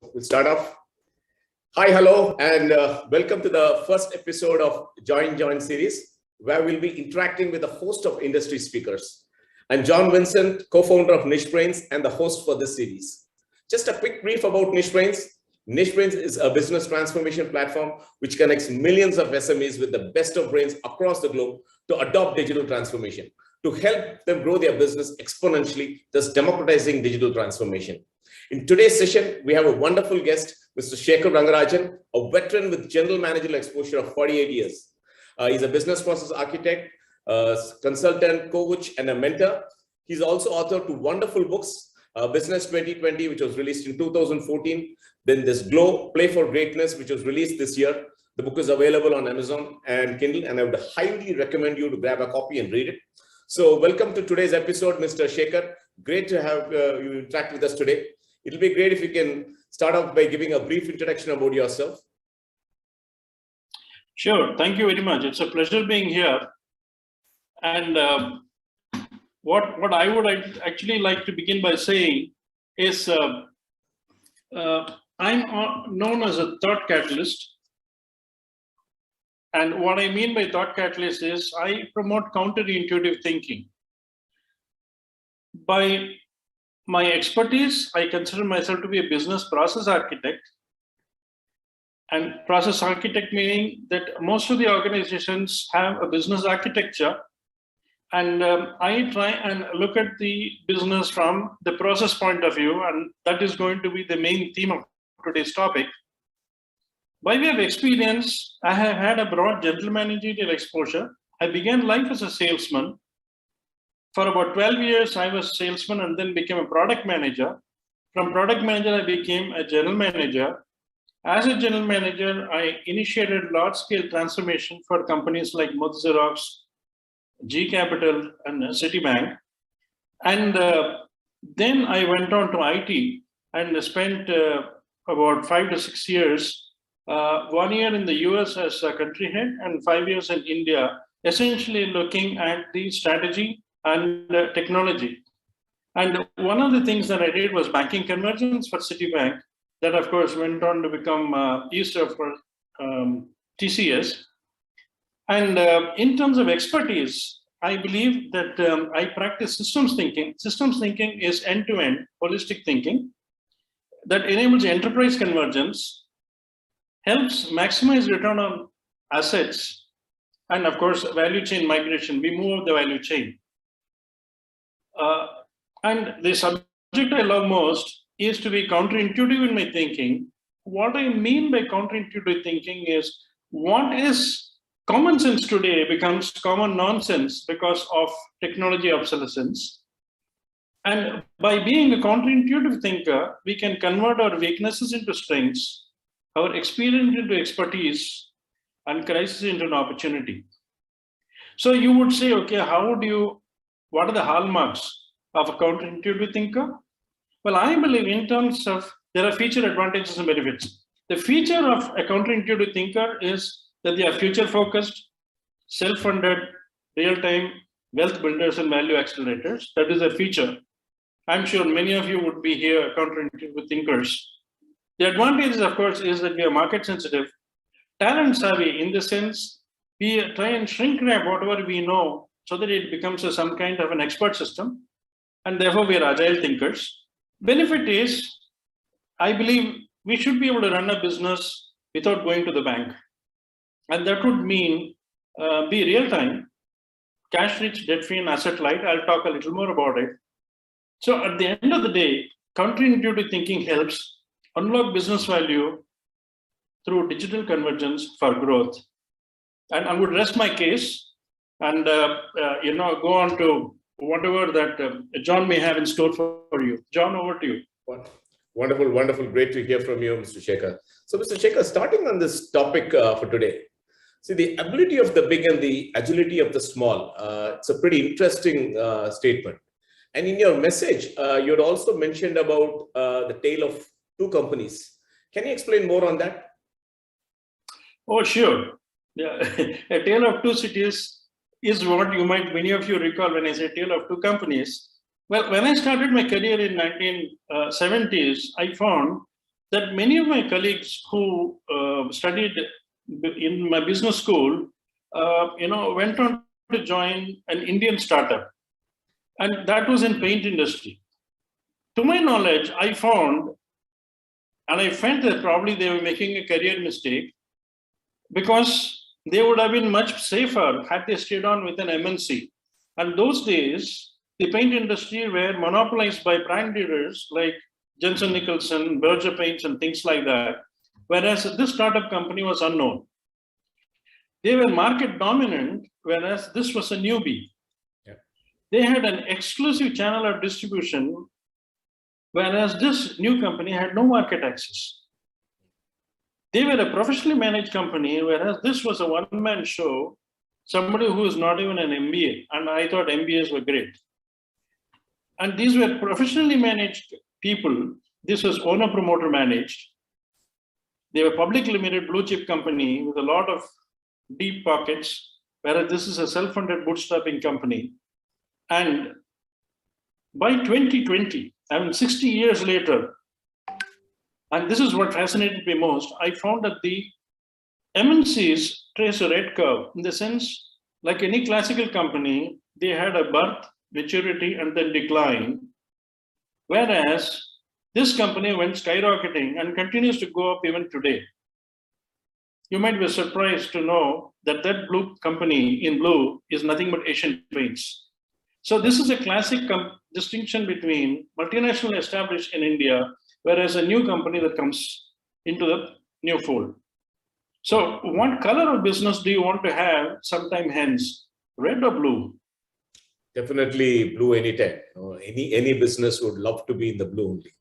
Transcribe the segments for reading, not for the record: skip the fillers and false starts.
We'll start off. Hi, hello, and welcome to the first episode of Join series, where we'll be interacting with a host of industry speakers. I'm John Vincent, co-founder of NicheBrains and the host for this series. Just a quick brief about NicheBrains. NicheBrains is a business transformation platform which connects millions of SMEs with the best of brains across the globe to adopt digital transformation, to help them grow their business exponentially, thus democratizing digital transformation. In today's session, we have a wonderful guest, Mr. Shekar Rangarajan, a veteran with general managerial exposure of 48 years. He's a business process architect, consultant, coach, and a mentor. He's also author to wonderful books, Business 2020, which was released in 2014. Then there's Glow, Play for Greatness, which was released this year. The book is available on Amazon and Kindle, and I would highly recommend you to grab a copy and read it. So welcome to today's episode, Mr. Shekar. Great to have you interact with us today. It'll be great if you can start off by giving a brief introduction about yourself. Sure. Thank you very much. It's a pleasure being here. And what I would actually like to begin by saying is I'm known as a thought catalyst. And what I mean by thought catalyst is I promote counterintuitive thinking. By my expertise, I consider myself to be a business process architect. And process architect meaning that most of the organizations have a business architecture. And I try and look at the business from the process point of view. And that is going to be the main theme of today's topic. By way of experience, I have had a broad general managerial exposure. I began life as a salesman. For about 12 years, I was a salesman and then became a product manager. From product manager, I became a general manager. As a general manager, I initiated large-scale transformation for companies like Xerox, G Capital, and Citibank. And then I went on to IT and spent about 5 to 6 years, 1 year in the US as a country head and 5 years in India, essentially looking at the strategy and technology. And one of the things that I did was banking convergence for Citibank, that of course went on to become Easter for TCS. And in terms of expertise, I believe that I practice systems thinking. Systems thinking is end-to-end holistic thinking that enables enterprise convergence, helps maximize return on assets, and of course, value chain migration. We move up the value chain. And the subject I love most is to be counterintuitive in my thinking. What I mean by counterintuitive thinking is what is common sense today becomes common nonsense because of technology obsolescence. And by being a counterintuitive thinker, we can convert our weaknesses into strengths, our experience into expertise, and crisis into an opportunity. So you would say, okay, what are the hallmarks of a counterintuitive thinker? Well, I believe in terms of, there are feature advantages and benefits. The feature of a counterintuitive thinker is that they are future-focused, self-funded, real-time wealth builders and value accelerators. That is a feature. I'm sure many of you would be here counterintuitive thinkers. The advantage, of course, is that we are market sensitive, talent savvy in the sense we try and shrink wrap whatever we know so that it becomes some kind of an expert system. And therefore, we are agile thinkers. Benefit is, I believe we should be able to run a business without going to the bank. And that would mean be real-time, cash-rich, debt-free, and asset-light. I'll talk a little more about it. So at the end of the day, counterintuitive thinking helps unlock business value through digital convergence for growth. And I would rest my case and go on to whatever that John may have in store for you. John, over to you. Wonderful, wonderful. Great to hear from you, Mr. Shekar. So, Mr. Shekar, starting on this topic for today, see, the ability of the big and the agility of the small. It's a pretty interesting statement. And in your message, you had also mentioned about the tale of two companies. Can you explain more on that? Oh, sure. Yeah. A tale of two cities is what you might, many of you recall when I say tale of two companies. Well, when I started my career in 1970s, I found that many of my colleagues who studied in my business school, went on to join an Indian startup, and that was in paint industry. To my knowledge, I found, and I felt that probably they were making a career mistake, because they would have been much safer had they stayed on with an MNC. And those days, the paint industry were monopolized by brand leaders like Jensen Nicholson, Berger Paints, and things like that, whereas this startup company was unknown. They were market dominant, whereas this was a newbie. Yeah. They had an exclusive channel of distribution, whereas this new company had no market access. They were a professionally managed company, whereas this was a one-man show, somebody who is not even an MBA, and I thought MBAs were great. And these were professionally managed people. This was owner-promoter managed. They were public limited blue chip company with a lot of deep pockets, whereas this is a self-funded bootstrapping company. And by 2020, 60 years later, and this is what fascinated me most, I found that the MNCs trace a red curve, in the sense, like any classical company, they had a birth, maturity, and then decline. Whereas this company went skyrocketing and continues to go up even today. You might be surprised to know that that blue company in blue is nothing but Asian Paints. So this is a classic distinction between multinational established in India, whereas a new company that comes into the new fold. So what color of business do you want to have sometime hence, red or blue? Definitely blue anytime. Any business would love to be in the blue only.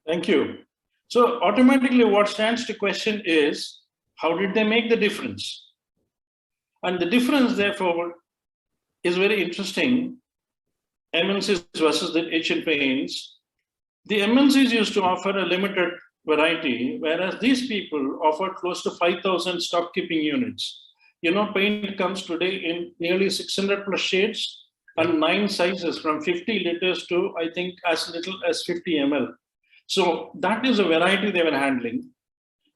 Thank you. So automatically what stands to question is, how did they make the difference? And the difference, therefore, is very interesting. MNCs versus the Asian Paints. The MNCs used to offer a limited variety, whereas these people offered close to 5,000 stock keeping units. Paint comes today in nearly 600 plus shades and 9 sizes, from 50 liters to, I think, as little as 50 ml. So that is a variety they were handling.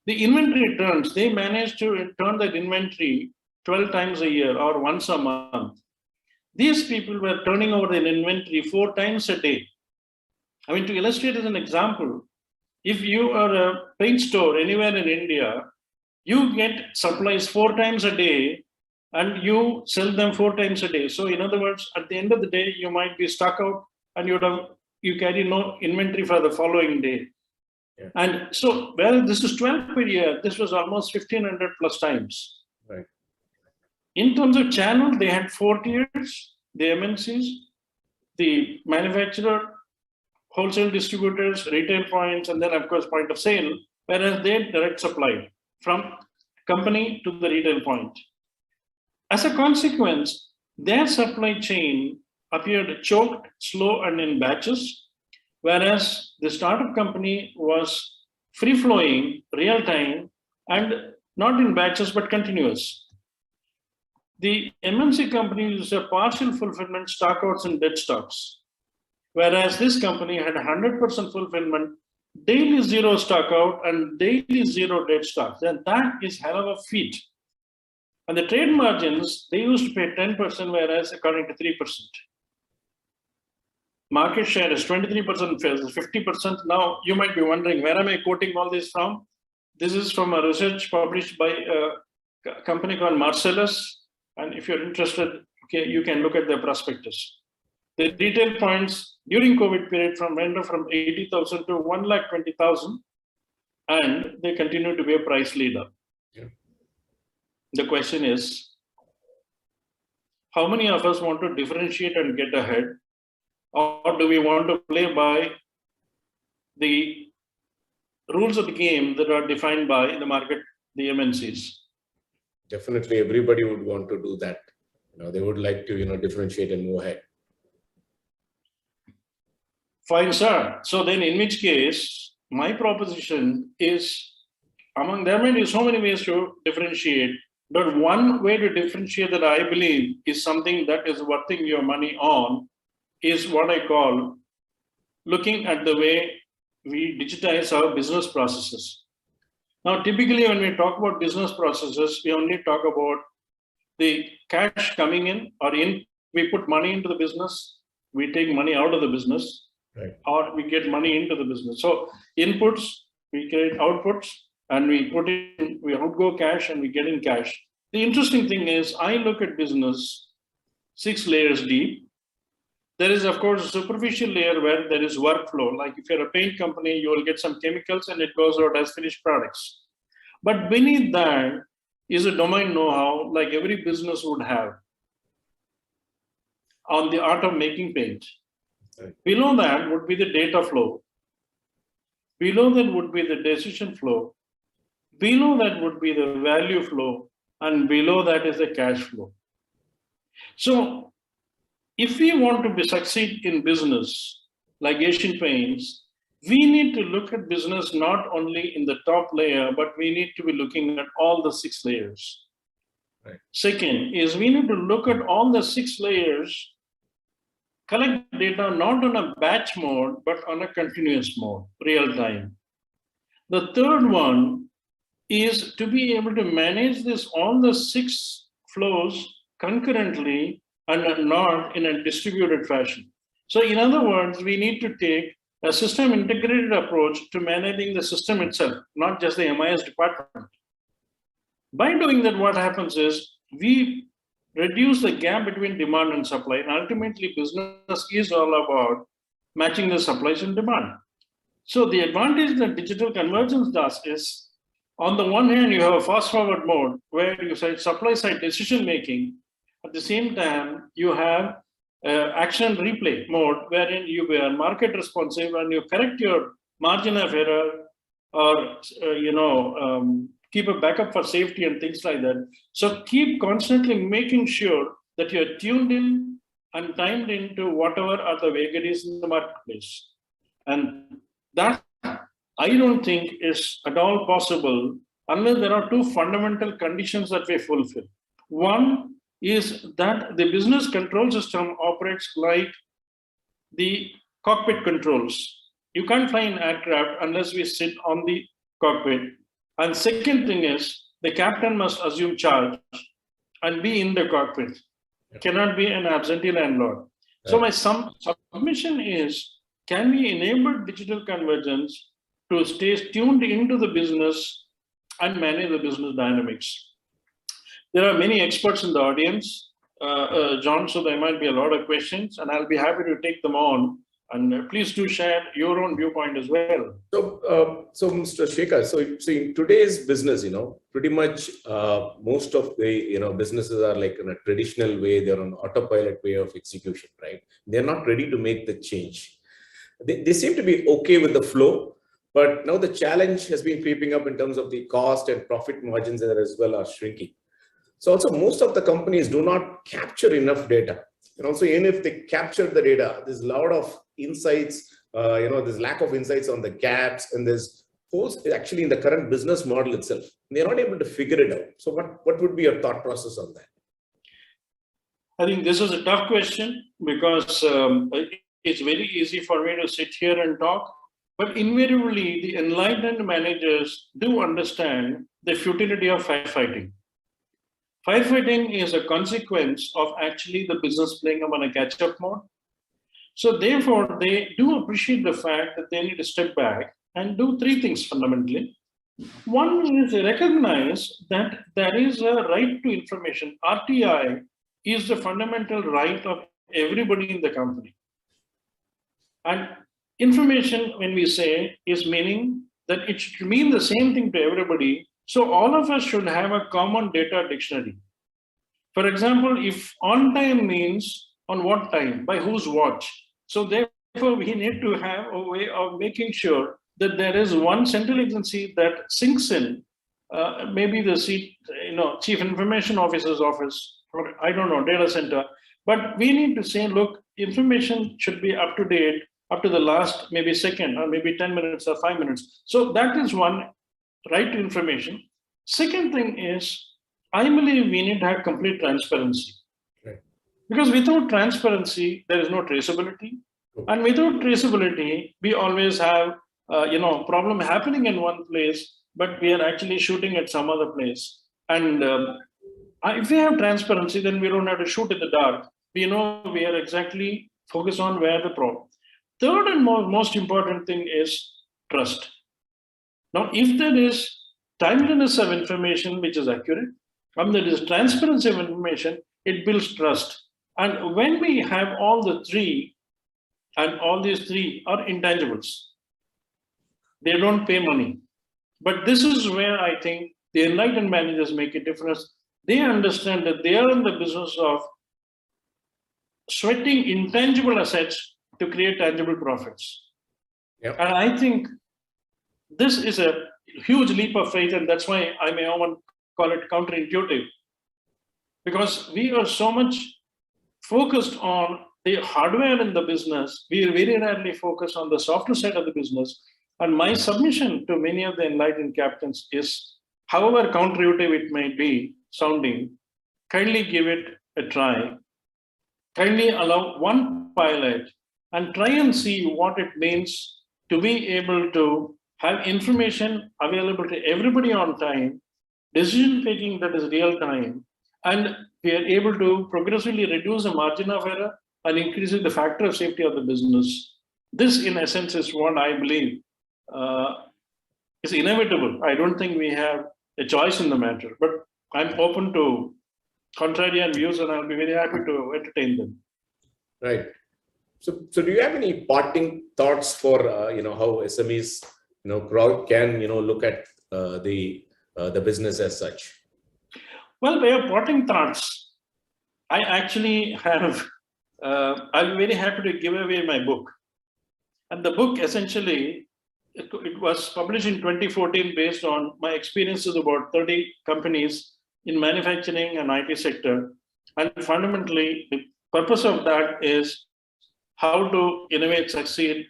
The inventory turns, they managed to turn that inventory 12 times a year or once a month. These people were turning over their inventory 4 times a day. To illustrate as an example, if you are a paint store anywhere in India, you get supplies 4 times a day and you sell them 4 times a day. So in other words, at the end of the day, you might be stuck out and you carry no inventory for the following day. Yeah. And so, this is 12 per year, this was almost 1,500 plus times. Right. In terms of channel, they had 4 tiers, the MNCs, the manufacturer, wholesale distributors, retail points, and then of course point of sale, whereas they direct supply from company to the retail point. As a consequence, their supply chain appeared choked, slow, and in batches, whereas the startup company was free-flowing, real-time, and not in batches, but continuous. The MNC company used a partial fulfillment, stockouts, and dead stocks, whereas this company had 100% fulfillment, daily zero stockout, and daily zero dead stocks. Then that is hell of a feat. And the trade margins, they used to pay 10%, whereas according to 3%. Market share is 23%, 50%. Now, you might be wondering, where am I quoting all this from? This is from a research published by a company called Marcellus. And if you're interested, okay, you can look at their prospectus. The retail points during COVID period went from 80,000 to 1,20,000, and they continue to be a price leader. Yeah. The question is, how many of us want to differentiate and get ahead? Or do we want to play by the rules of the game that are defined by the market, the MNCs? Definitely, everybody would want to do that. They would like to, differentiate and move ahead. Fine, sir. So then, in which case, my proposition is, there may be so many ways to differentiate, but one way to differentiate that I believe is something that is worth your money on is what I call looking at the way we digitize our business processes. Now, typically when we talk about business processes, we only talk about the cash coming in or in. We put money into the business, we take money out of the business, right, or we get money into the business. So inputs, we create outputs, and we put in, we outgo cash and we get in cash. The interesting thing is, I look at business 6 layers deep. There is, of course, a superficial layer where there is workflow. Like if you're a paint company, you will get some chemicals and it goes out as finished products. But beneath that is a domain know-how like every business would have on the art of making paint. right, Below that would be the data flow. Below that would be the decision flow. Below that would be the value flow. And below that is the cash flow. So if we want to succeed in business like Asian Paints, we need to look at business not only in the top layer, but we need to be looking at all the 6 layers. right. Second is we need to look at all the 6 layers, collect data not on a batch mode, but on a continuous mode, real time. The third one is to be able to manage all the 6 flows concurrently and not in a distributed fashion. So in other words, we need to take a system integrated approach to managing the system itself, not just the MIS department. By doing that, what happens is we reduce the gap between demand and supply. And ultimately, business is all about matching the supplies and demand. So the advantage that digital convergence does is, on the one hand, you have a fast-forward mode where you say supply-side decision-making. At the same time, you have action replay mode wherein you are market responsive and you correct your margin of error or keep a backup for safety and things like that. So keep constantly making sure that you're tuned in and timed into whatever are the vagaries in the marketplace. And that I don't think is at all possible unless there are 2 fundamental conditions that we fulfill. One is that the business control system operates like the cockpit controls. You can't fly an aircraft unless we sit on the cockpit. And second thing is the captain must assume charge and be in the cockpit. Cannot be an absentee landlord. So my submission is, can we enable digital convergence to stay tuned into the business and manage the business dynamics? There are many experts in the audience, John, so there might be a lot of questions, and I'll be happy to take them on. And please do share your own viewpoint as well. So Mr. Shekar, so in today's business, pretty much most of the businesses are like in a traditional way. They're on autopilot way of execution, right? They're not ready to make the change. They seem to be okay with the flow, but now the challenge has been creeping up in terms of the cost and profit margins that as well are shrinking. So also most of the companies do not capture enough data. And also, even if they capture the data, there's a lot of insights, there's lack of insights on the gaps, and there's holes actually in the current business model itself. They're not able to figure it out. So what would be your thought process on that? I think this is a tough question because it's very easy for me to sit here and talk, but invariably the enlightened managers do understand the futility of firefighting. Firefighting is a consequence of actually the business playing on a catch-up mode. So therefore, they do appreciate the fact that they need to step back and do 3 things fundamentally. One is recognize that there is a right to information. RTI is the fundamental right of everybody in the company. And information, when we say, is meaning that it should mean the same thing to everybody. So all of us should have a common data dictionary. For example, if on time means on what time, by whose watch. So therefore, we need to have a way of making sure that there is one central agency that sinks in, maybe the chief information officer's office, or I don't know, data center. But we need to say, look, information should be up to date up to the last maybe second or maybe 10 minutes or 5 minutes. So that is one right to information. Second thing is, I believe we need to have complete transparency. Right. Because without transparency, there is no traceability. And without traceability, we always have problem happening in one place, but we are actually shooting at some other place. And if we have transparency, then we don't have to shoot in the dark. We know we are exactly focused on where the problem. Third and most important thing is trust. Now, if there is timeliness of information which is accurate, and there is transparency of information, it builds trust. And when we have all the three, and all these three are intangibles, they don't pay money. But this is where I think the enlightened managers make a difference. They understand that they are in the business of sweating intangible assets to create tangible profits. Yep. And I think this is a huge leap of faith, and that's why I may often call it counterintuitive. Because we are so much focused on the hardware in the business, we very rarely focus on the software side of the business. And my submission to many of the enlightened captains is, however counterintuitive it may be sounding, kindly give it a try. Kindly allow one pilot and try and see what it means to be able to have information available to everybody on time, decision-making that is real time, and we are able to progressively reduce the margin of error and increasing the factor of safety of the business. This, in essence, is what I believe is inevitable. I don't think we have a choice in the matter, but I'm open to contrarian views, and I'll be very happy to entertain them. Right. So do you have any parting thoughts for how SMEs can look at the business as such? Well, by your parting thoughts, I actually have. I'm very happy to give away my book, and the book essentially it was published in 2014 based on my experiences about 30 companies in manufacturing and IT sector, and fundamentally the purpose of that is how to innovate, succeed,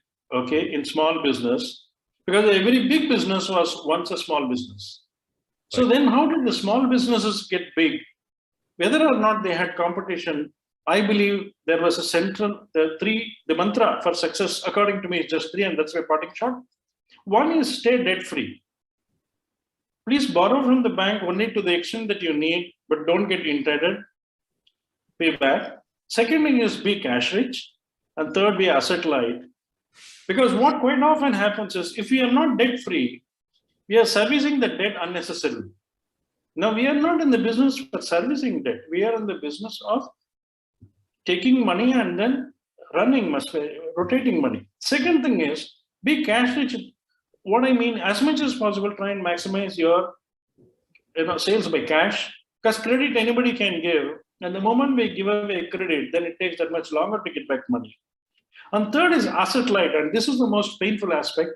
in small business, because every big business was once a small business. So then how did the small businesses get big? Whether or not they had competition, I believe there was a central, the mantra for success, according to me, is just three, and that's my parting shot. One is stay debt-free. Please borrow from the bank only to the extent that you need, but don't get indebted. Pay back. Second thing is be cash rich. And third, be asset light. Because what quite often happens is, if we are not debt-free, we are servicing the debt unnecessarily. Now, we are not in the business for servicing debt. We are in the business of taking money and then rotating money. Second thing is, be cash rich. What I mean, as much as possible, try and maximize your sales by cash, because credit anybody can give. And the moment we give away credit, then it takes that much longer to get back money. And third is asset light, and this is the most painful aspect.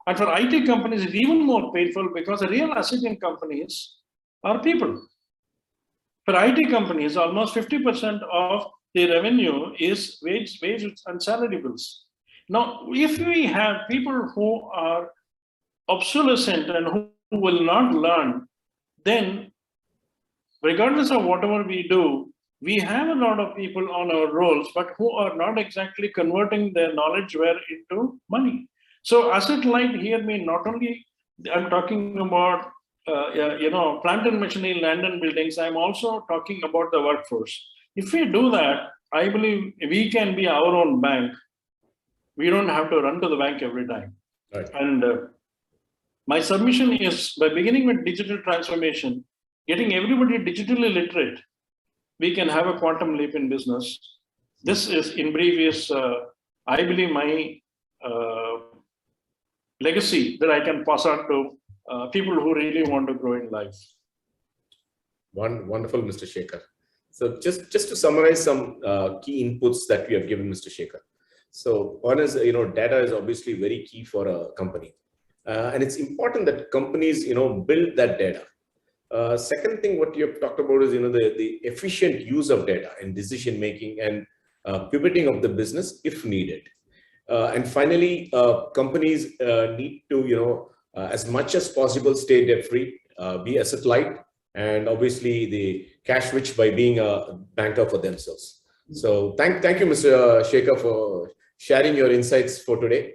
And for IT companies, it's even more painful because the real asset in companies are people. For IT companies, almost 50% of the revenue is wage and salary bills. Now, if we have people who are obsolescent and who will not learn, then regardless of whatever we do, we have a lot of people on our rolls, but who are not exactly converting their knowledge into money. So asset light here means not only I'm talking about plant and machinery, land and buildings. I'm also talking about the workforce. If we do that, I believe we can be our own bank. We don't have to run to the bank every time. Right. And my submission is, by beginning with digital transformation, getting everybody digitally literate, we can have a quantum leap in business. This is, in brief, I believe, my legacy that I can pass on to people who really want to grow in life. Wonderful, Mr. Shekar. So just to summarize some key inputs that we have given Mr. Shekar. So one is, data is obviously very key for a company. And it's important that companies, build that data. Second thing, what you have talked about is, the efficient use of data in decision making and pivoting of the business if needed. And finally, companies need to, as much as possible, stay debt free, be asset light, and obviously the cash rich by being a banker for themselves. So thank you, Mr. Shekar, for sharing your insights for today.